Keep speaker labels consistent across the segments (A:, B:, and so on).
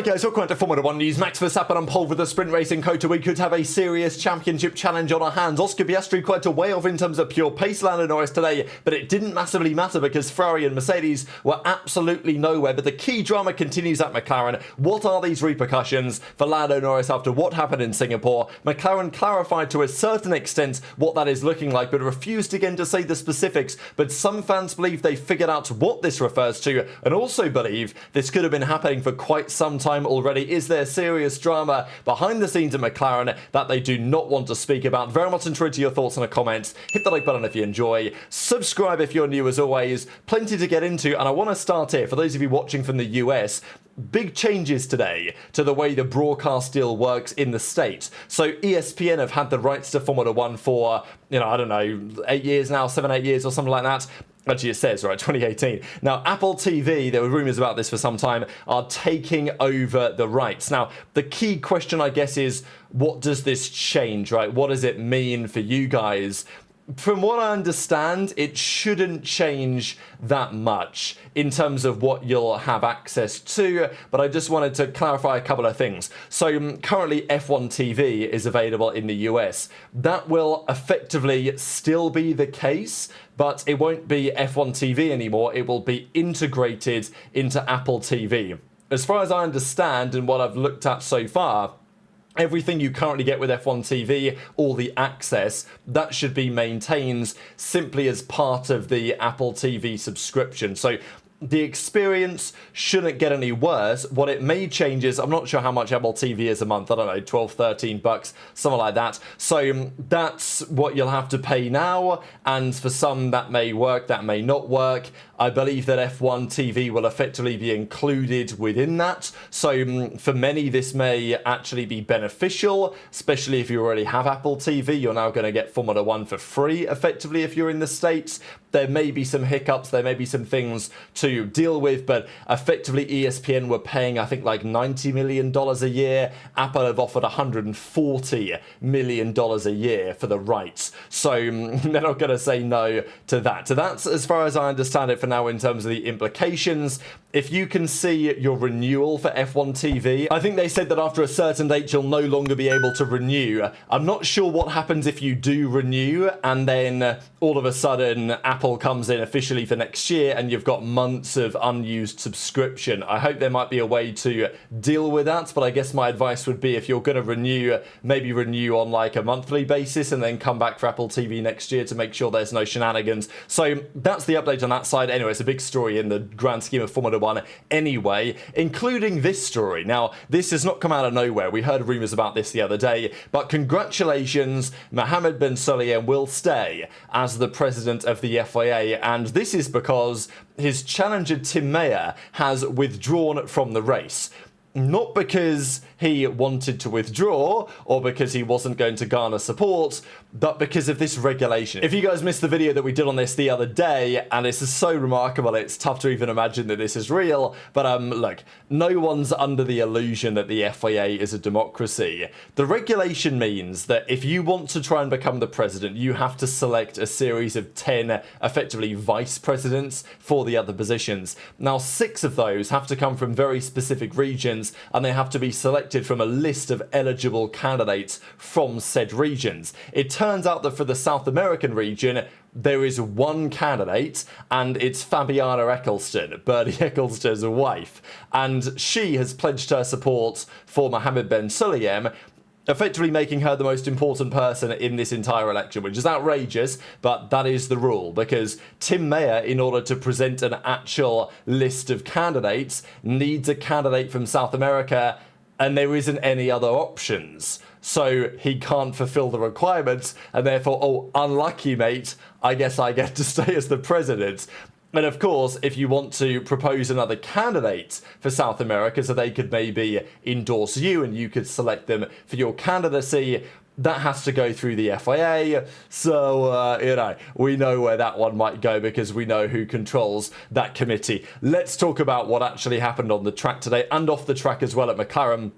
A: Right guys, welcome to Formula 1 News. Max Verstappen on pole with the sprint racing quota. We could have a serious championship challenge on our hands. Oscar Piastri quite a way off in terms of pure pace. Lando Norris today, but it didn't massively matter because Ferrari and Mercedes were absolutely nowhere. But the key drama continues at McLaren. What are these repercussions for Lando Norris after what happened in Singapore? McLaren clarified to a certain extent what that is looking like, but refused again to say the specifics. But some fans believe they figured out what this refers to, and also believe this could have been happening for quite some time already. Is there serious drama behind the scenes at McLaren that they do not want to speak about? Very much intrigued to your thoughts in the comments. Hit the like button if you enjoy. Subscribe if you're new as always. Plenty to get into, and I want to start here. For those of you watching from the US, big changes today to the way the broadcast deal works in the States. So ESPN have had the rights to Formula 1 for, I don't know, 8 years now, 7-8 years or something like that. Actually, it says, right, 2018. Now, Apple TV, there were rumours about this for some time, are taking over the rights. Now, the key question, I guess, is what does this change, right? What does it mean for you guys? From what I understand, it shouldn't change that much in terms of what you'll have access to, but I just wanted to clarify a couple of things. So currently F1 TV is available in the US. That will effectively still be the case, but it won't be F1 TV anymore. It will be integrated into Apple TV. As far as I understand and what I've looked at so far, everything you currently get with F1 TV, all the access, that should be maintained simply as part of the Apple TV subscription. So the experience shouldn't get any worse. What it may change is, I'm not sure how much Apple TV is a month, I don't know, 12, 13 bucks, something like that. So that's what you'll have to pay now, and for some that may work, that may not work. I believe that F1 TV will effectively be included within that. So for many, this may actually be beneficial, especially if you already have Apple TV. You're now going to get Formula 1 for free, effectively, if you're in the States. There may be some hiccups, there may be some things to deal with, but effectively ESPN were paying, I think, like $90 million a year. Apple have offered $140 million a year for the rights. So they're not going to say no to that. So that's as far as I understand it for now in terms of the implications. If you can see your renewal for F1 TV, I think they said that after a certain date you'll no longer be able to renew. I'm not sure what happens if you do renew and then all of a sudden Apple comes in officially for next year and you've got months of unused subscription. I hope there might be a way to deal with that, but I guess my advice would be if you're going to renew, maybe renew on like a monthly basis and then come back for Apple TV next year to make sure there's no shenanigans. So that's the update on that side. Anyway, it's a big story in the grand scheme of Formula 1 anyway, including this story. Now, this has not come out of nowhere. We heard rumours about this the other day, but congratulations, Mohammed bin Sulayem will stay as the president of the FIA, and this is because his challenger Tim Mayer has withdrawn from the race. Not because he wanted to withdraw or because he wasn't going to garner support, but because of this regulation. If you guys missed the video that we did on this the other day, and this is so remarkable, it's tough to even imagine that this is real, but look, no one's under the illusion that the FIA is a democracy. The regulation means that if you want to try and become the president, you have to select a series of 10 effectively vice presidents for the other positions. Now, 6 of those have to come from very specific regions, and they have to be selected from a list of eligible candidates from said regions. It turns out that for the South American region, there is one candidate, and it's Fabiana Eccleston, Bernie Eccleston's wife, and she has pledged her support for Mohammed bin Sulayem, effectively making her the most important person in this entire election, which is outrageous, but that is the rule, because Tim Mayer, in order to present an actual list of candidates, needs a candidate from South America, and there isn't any other options. So he can't fulfill the requirements, and therefore, oh, unlucky mate, I guess I get to stay as the president. And of course, if you want to propose another candidate for South America so they could maybe endorse you and you could select them for your candidacy, that has to go through the FIA. So, we know where that one might go because we know who controls that committee. Let's talk about what actually happened on the track today and off the track as well at McLaren.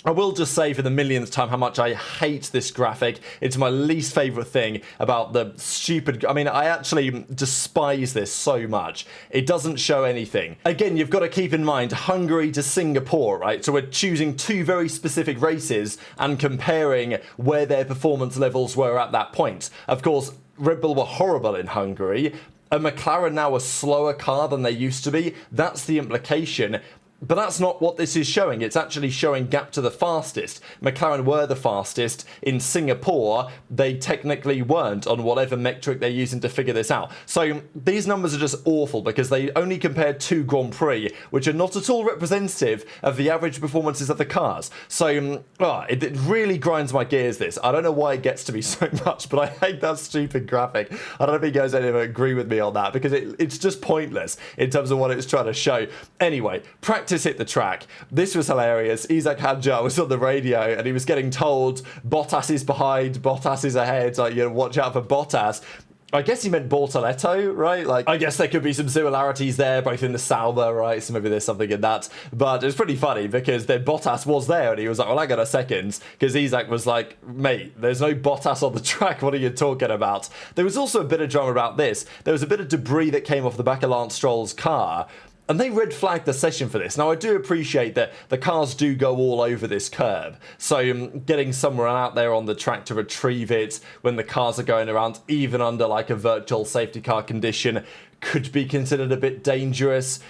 A: I will just say for the millionth time how much I hate this graphic. It's my least favourite thing about the stupid... I mean, I actually despise this so much. It doesn't show anything. Again, you've got to keep in mind Hungary to Singapore, right? So we're choosing two very specific races and comparing where their performance levels were at that point. Of course, Red Bull were horrible in Hungary. A McLaren now a slower car than they used to be. That's the implication. But that's not what this is showing. It's actually showing gap to the fastest. McLaren were the fastest. In Singapore, they technically weren't on whatever metric they're using to figure this out. So these numbers are just awful because they only compared two Grand Prix, which are not at all representative of the average performances of the cars. So it really grinds my gears, this. I don't know why it gets to me so much, but I hate that stupid graphic. I don't know if you guys ever agree with me on that because it's just pointless in terms of what it's trying to show. Anyway, practice hit the track. This was hilarious. Isaac Hadjar was on the radio and he was getting told Bottas is behind, Bottas is ahead, like, you know, watch out for Bottas. I guess he meant Bortoletto, right? Like, I guess there could be some similarities there, both in the Sauber, right? So maybe there's something in that. But it was pretty funny because then Bottas was there and he was like, well, hang on a second. Because Isaac was like, mate, there's no Bottas on the track. What are you talking about? There was also a bit of drama about this. There was a bit of debris that came off the back of Lance Stroll's car. And they red flagged the session for this. Now, I do appreciate that the cars do go all over this curb. So getting someone out there on the track to retrieve it when the cars are going around, even under like a virtual safety car condition, could be considered a bit dangerous.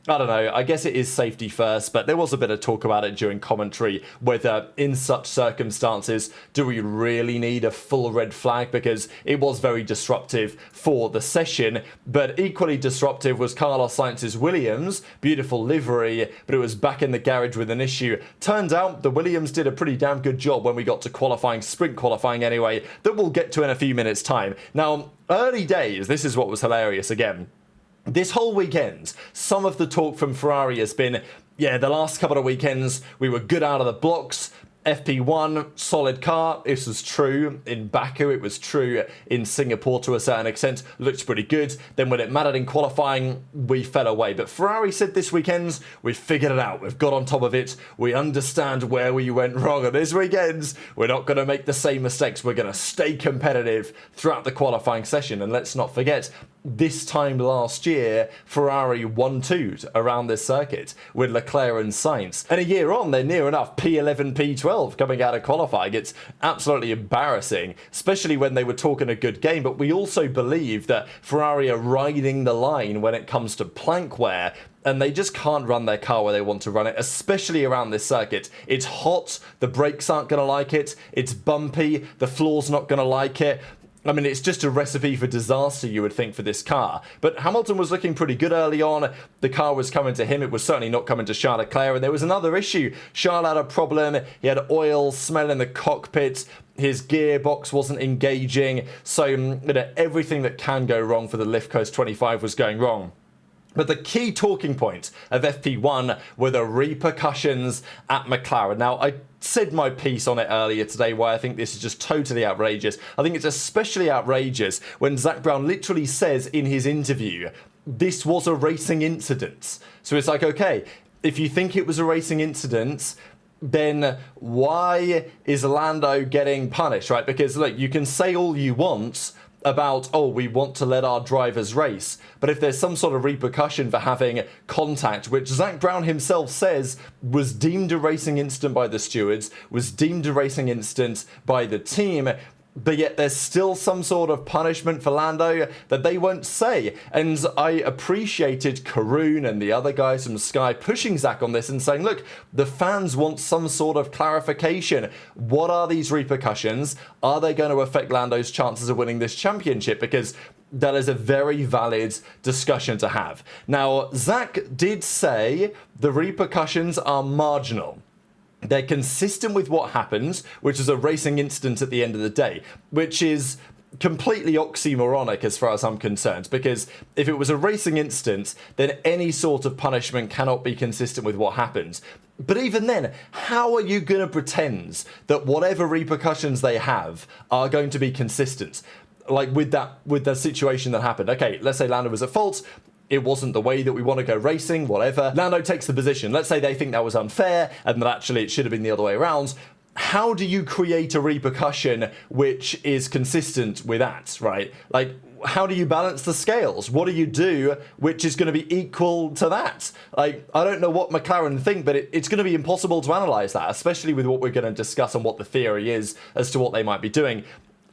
A: I don't know, I guess it is safety first, but there was a bit of talk about it during commentary, whether in such circumstances, do we really need a full red flag? Because it was very disruptive for the session, but equally disruptive was Carlos Sainz's Williams, beautiful livery, but it was back in the garage with an issue. Turns out the Williams did a pretty damn good job when we got to qualifying, sprint qualifying anyway, that we'll get to in a few minutes' time. Now, early days, this is what was hilarious again. This whole weekend, some of the talk from Ferrari has been, yeah, the last couple of weekends, we were good out of the blocks. FP1, solid car. This was true in Baku. It was true in Singapore to a certain extent. Looked pretty good. Then when it mattered in qualifying, we fell away. But Ferrari said this weekend, we've figured it out. We've got on top of it. We understand where we went wrong. And this weekend, we're not going to make the same mistakes. We're going to stay competitive throughout the qualifying session. And let's not forget, this time last year, Ferrari 1-2'd around this circuit with Leclerc and Sainz. And a year on, they're near enough P11, P12 coming out of qualifying. It's absolutely embarrassing, especially when they were talking a good game. But we also believe that Ferrari are riding the line when it comes to plank wear, and they just can't run their car where they want to run it, especially around this circuit. It's hot, the brakes aren't going to like it, it's bumpy, the floor's not going to like it. I mean, it's just a recipe for disaster, you would think, for this car. But Hamilton was looking pretty good early on. The car was coming to him. It was certainly not coming to Charles Leclerc. And there was another issue. Charles had a problem. He had oil smell in the cockpit. His gearbox wasn't engaging. So everything that can go wrong for the Lift Coast 25 was going wrong. But the key talking point of FP1 were the repercussions at McLaren. Now, I said my piece on it earlier today why I think this is just totally outrageous. I think it's especially outrageous when Zak Brown literally says in his interview, this was a racing incident. So it's like, okay, if you think it was a racing incident, then why is Lando getting punished, right? Because, look, you can say all you want about, oh, we want to let our drivers race. But if there's some sort of repercussion for having contact, which Zak Brown himself says was deemed a racing incident by the stewards, was deemed a racing incident by the team, but yet there's still some sort of punishment for Lando that they won't say. And I appreciated Karun and the other guys from Sky pushing Zak on this and saying, look, the fans want some sort of clarification. What are these repercussions? Are they going to affect Lando's chances of winning this championship? Because that is a very valid discussion to have. Now, Zak did say the repercussions are marginal. They're consistent with what happens, which is a racing incident at the end of the day, which is completely oxymoronic as far as I'm concerned, because if it was a racing incident, then any sort of punishment cannot be consistent with what happens. But even then, how are you going to pretend that whatever repercussions they have are going to be consistent? Like with the situation that happened. Okay, let's say Lando was at fault. it wasn't the way that we want to go racing, whatever. Lando takes the position. Let's say they think that was unfair and that actually it should have been the other way around. How do you create a repercussion which is consistent with that, right? Like, how do you balance the scales? What do you do which is going to be equal to that? Like, I don't know what McLaren think, but it's going to be impossible to analyze that, especially with what we're going to discuss and what the theory is as to what they might be doing.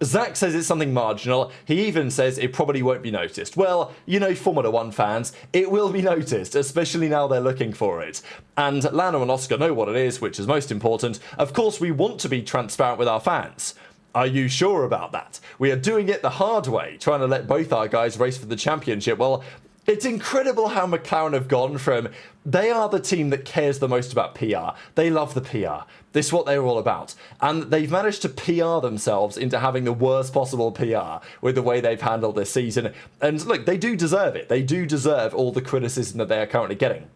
A: Zach says it's something marginal. He even says it probably won't be noticed. Well, you know, Formula 1 fans, it will be noticed, especially now they're looking for it. And Lando and Oscar know what it is, which is most important. Of course, we want to be transparent with our fans. Are you sure about that? We are doing it the hard way, trying to let both our guys race for the championship. Well, it's incredible how McLaren have gone from, they are the team that cares the most about PR. They love the PR. This is what they're all about. And they've managed to PR themselves into having the worst possible PR with the way they've handled this season. And look, they do deserve it. They do deserve all the criticism that they are currently getting.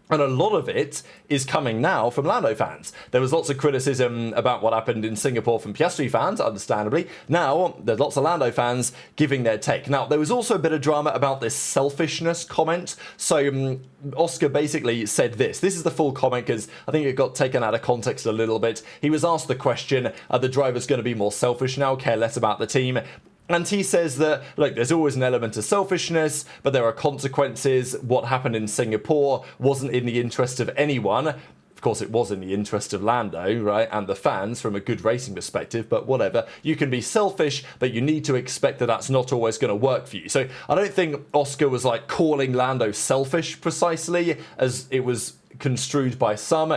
A: And a lot of it is coming now from Lando fans. There was lots of criticism about what happened in Singapore from Piastri fans, understandably. Now, there's lots of Lando fans giving their take. Now, there was also a bit of drama about this selfishness comment. So, Oscar basically said this. This is the full comment because I think it got taken out of context a little bit. He was asked the question, are the drivers going to be more selfish now, care less about the team? And he says that, look, there's always an element of selfishness, but there are consequences. What happened in Singapore wasn't in the interest of anyone. Of course, it was in the interest of Lando, right, and the fans from a good racing perspective, but whatever. You can be selfish, but you need to expect that that's not always going to work for you. So I don't think Oscar was, like, calling Lando selfish precisely, as it was construed by some.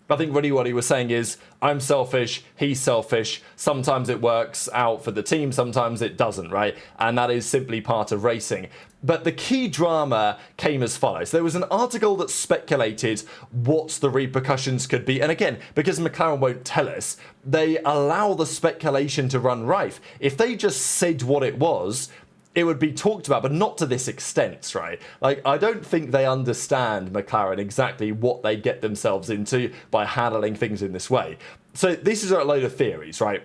A: I think really what he was saying is, I'm selfish, he's selfish, sometimes it works out for the team, sometimes it doesn't, right? And that is simply part of racing. But the key drama came as follows. There was an article that speculated what the repercussions could be. And again, because McLaren won't tell us, they allow the speculation to run rife. If they just said what it was, it would be talked about, but not to this extent, right? Like, I don't think they understand, McLaren, exactly what they get themselves into by handling things in this way. So this is a load of theories, right?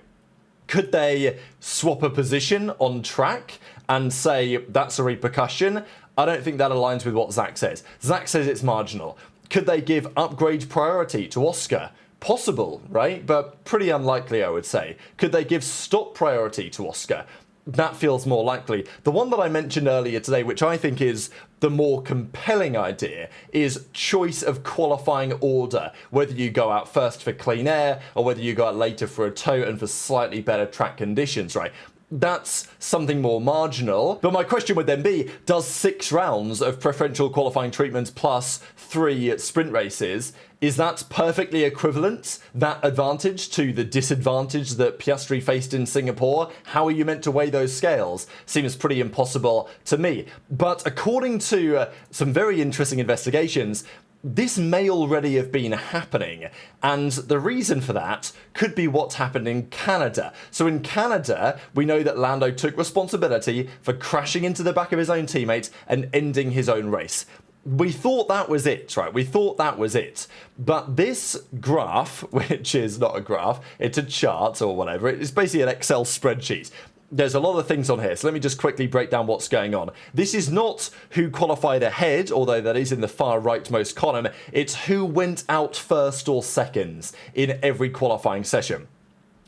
A: Could they swap a position on track and say that's a repercussion? I don't think that aligns with what Zach says. Zach says it's marginal. Could they give upgrade priority to Oscar? Possible, right? But pretty unlikely, I would say. Could they give stop priority to Oscar? That feels more likely. The one that I mentioned earlier today, which I think is the more compelling idea, is choice of qualifying order. Whether you go out first for clean air or whether you go out later for a tow and for slightly better track conditions, right? That's something more marginal. But my question would then be, does 6 rounds of preferential qualifying treatments plus 3 sprint races, is that perfectly equivalent, that advantage, to the disadvantage that Piastri faced in Singapore? How are you meant to weigh those scales? Seems pretty impossible to me. But according to some very interesting investigations, this may already have been happening, and the reason for that could be what's happened in Canada. So in Canada, we know that Lando took responsibility for crashing into the back of his own teammate and ending his own race. We thought that was it, right? We thought that was it. But this graph, which is not a graph, it's a chart or whatever, it's basically an Excel spreadsheet. There's a lot of things on here, so let me just quickly break down what's going on. This is not who qualified ahead, although that is in the far rightmost column. It's who went out first or seconds in every qualifying session.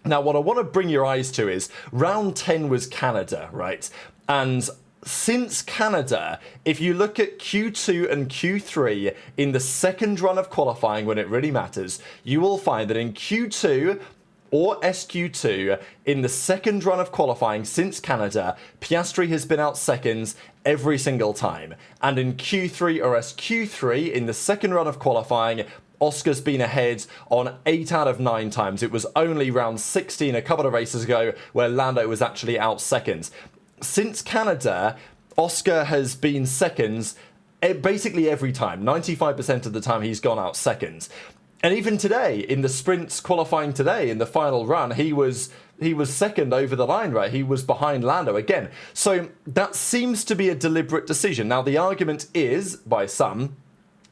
A: Now, what I want to bring your eyes to is round 10 was Canada, right? And since Canada, if you look at Q2 and Q3 in the second run of qualifying when it really matters, you will find that in Q2 or SQ2, in the second run of qualifying since Canada, Piastri has been out seconds every single time. And in Q3 or SQ3, in the second run of qualifying, Oscar's been ahead on 8 out of 9 times. It was only round 16 a couple of races ago where Lando was actually out seconds. Since Canada, Oscar has been seconds basically every time. 95% of the time he's gone out seconds. And even today, in the sprints qualifying today, in the final run, he was second over the line, right? He was behind Lando again. So that seems to be a deliberate decision. Now, the argument is, by some,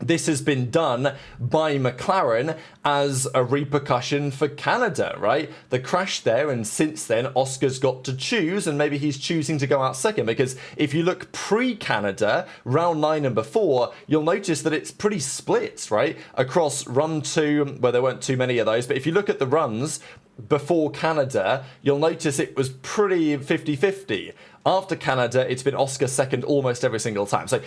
A: this has been done by McLaren as a repercussion for Canada, right? The crash there, and since then, Oscar's got to choose, and maybe he's choosing to go out second, because if you look pre-Canada, round 9 and before, you'll notice that it's pretty split, right? Across run 2, well, there weren't too many of those, but if you look at the runs before Canada, you'll notice it was pretty 50-50. After Canada, it's been Oscar second almost every single time. So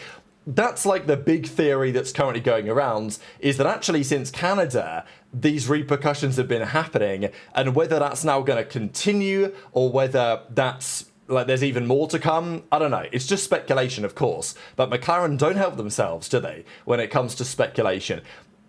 A: that's like the big theory that's currently going around, is that actually since Canada, these repercussions have been happening, and whether that's now going to continue or whether that's like there's even more to come, I don't know. It's just speculation, of course, but McLaren don't help themselves, do they, when it comes to speculation?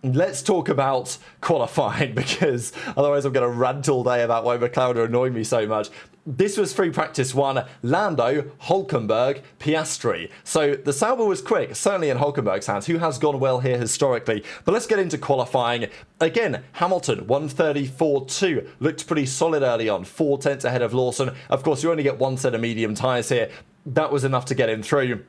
A: Let's talk about qualifying, because otherwise I'm going to rant all day about why McLaren are annoying me so much. This was free practice 1, Lando, Hulkenberg, Piastri. So the Sauber was quick, certainly in Hulkenberg's hands, who has gone well here historically. But let's get into qualifying. Again, Hamilton, 134.2, looked pretty solid early on, 4 tenths ahead of Lawson. Of course, you only get 1 set of medium tyres here. That was enough to get him through.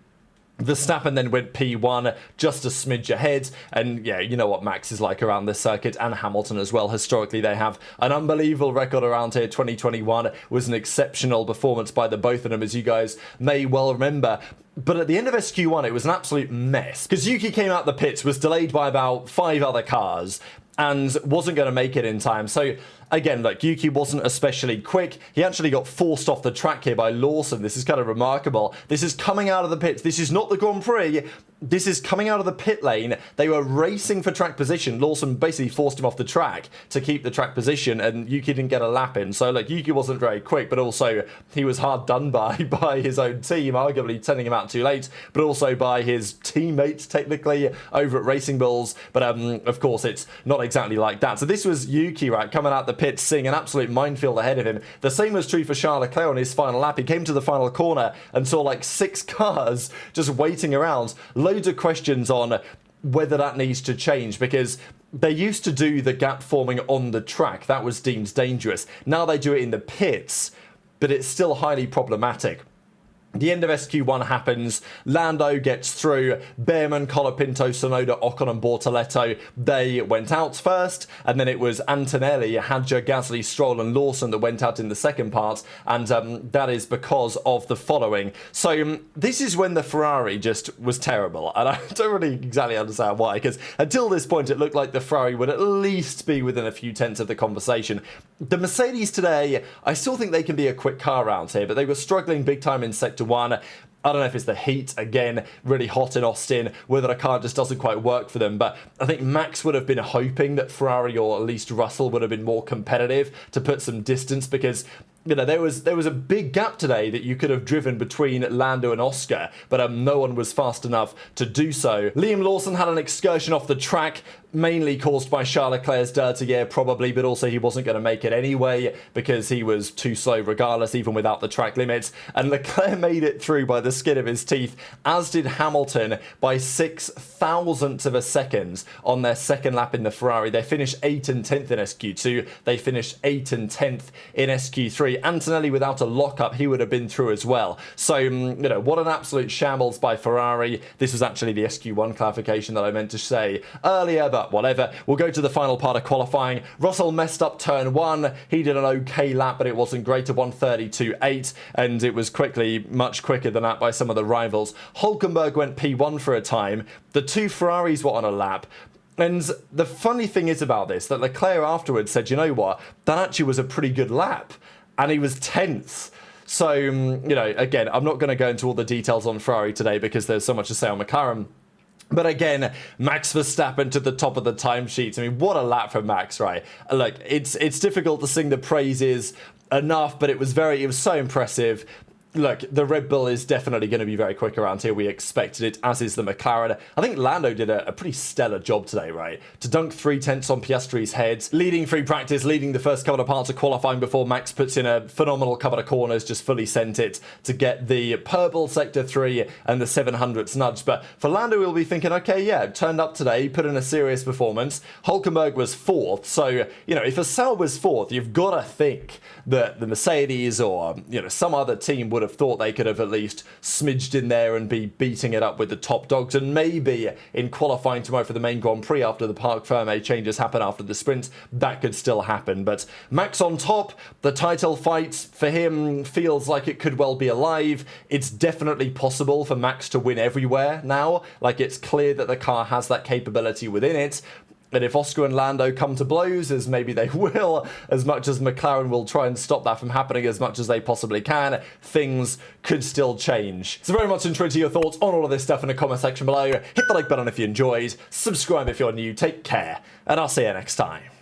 A: Verstappen then went P1, just a smidge ahead, and yeah, you know what Max is like around this circuit, and Hamilton as well. Historically, they have an unbelievable record around here. 2021 was an exceptional performance by the both of them, as you guys may well remember. But at the end of SQ1, it was an absolute mess, because Yuki came out the pits, was delayed by about 5 other cars, and wasn't going to make it in time. So again, look, Yuki wasn't especially quick. He actually got forced off the track here by Lawson. This is kind of remarkable. This is coming out of the pits. This is not the Grand Prix. This is coming out of the pit lane. They were racing for track position. Lawson basically forced him off the track to keep the track position, and Yuki didn't get a lap in. So look, Yuki wasn't very quick, but also he was hard done by his own team, arguably sending him out too late, but also by his teammates, technically, over at Racing Bulls. But of course, it's not exactly like that. So this was Yuki, right, coming out the pits, seeing an absolute minefield ahead of him. The same was true for Charles Leclerc on his final lap. He came to the final corner and saw like 6 cars just waiting around. Loads of questions on whether that needs to change, because they used to do the gap forming on the track. That was deemed dangerous. Now they do it in the pits, but it's still highly problematic. The end of SQ1 happens, Lando gets through, Behrman, Colapinto, Sonoda, Ocon and Bortoletto, they went out first, and then it was Antonelli, Hadjar, Gasly, Stroll and Lawson that went out in the second part, and that is because of the following. So this is when the Ferrari just was terrible, and I don't really exactly understand why, because until this point it looked like the Ferrari would at least be within a few tenths of the conversation. The Mercedes today, I still think they can be a quick car round here, but they were struggling big time in Sector 1. I don't know if it's the heat, again, really hot in Austin, whether the car just doesn't quite work for them, but I think Max would have been hoping that Ferrari, or at least Russell, would have been more competitive to put some distance, because you know, there was a big gap today that you could have driven between Lando and Oscar, but no one was fast enough to do so. Liam Lawson had an excursion off the track, mainly caused by Charles Leclerc's dirty air, probably, but also he wasn't going to make it anyway because he was too slow regardless, even without the track limits. And Leclerc made it through by the skin of his teeth, as did Hamilton by 6 thousandths of a second on their second lap in the Ferrari. They finished 8th and 10th in SQ2. They finished 8th and 10th in SQ3. Antonelli, without a lockup, he would have been through as well. So, you know, what an absolute shambles by Ferrari. This was actually the SQ1 clarification that I meant to say earlier, but whatever. We'll go to the final part of qualifying. Russell messed up turn 1. He did an okay lap, but it wasn't great, at 1:32.8, and it was quickly much quicker than that by some of the rivals. Hulkenberg went P1 for a time. The 2 Ferraris were on a lap. And the funny thing is about this, that Leclerc afterwards said, you know what, that actually was a pretty good lap. And he was 10th. So, you know, again, I'm not going to go into all the details on Ferrari today because there's so much to say on McLaren. But again, Max Verstappen to the top of the timesheets. I mean, what a lap for Max, right? Look, it's difficult to sing the praises enough, but it was so impressive. Look, the Red Bull is definitely going to be very quick around here. We expected it, as is the McLaren. I think Lando did a pretty stellar job today, right? To dunk 3 tenths on Piastri's head, leading free practice, leading the first couple of parts of qualifying before Max puts in a phenomenal couple of corners, just fully sent it to get the purple Sector 3 and the 700ths nudge. But for Lando, we'll be thinking, okay, yeah, turned up today, put in a serious performance. Hulkenberg was 4th, so, you know, if a Sauber was 4th, you've got to think that the Mercedes or, you know, some other team would have have thought they could have at least smidged in there and be beating it up with the top dogs, and maybe in qualifying tomorrow for the main Grand Prix after the Parc Fermé changes happen after the sprint, that could still happen. But Max on top, the title fight for him feels like it could well be alive. It's definitely possible for Max to win everywhere now. Like, it's clear that the car has that capability within it. And if Oscar and Lando come to blows, as maybe they will, as much as McLaren will try and stop that from happening as much as they possibly can, things could still change. So very much intrigued to your thoughts on all of this stuff in the comment section below. Hit the like button if you enjoyed, subscribe if you're new, take care, and I'll see you next time.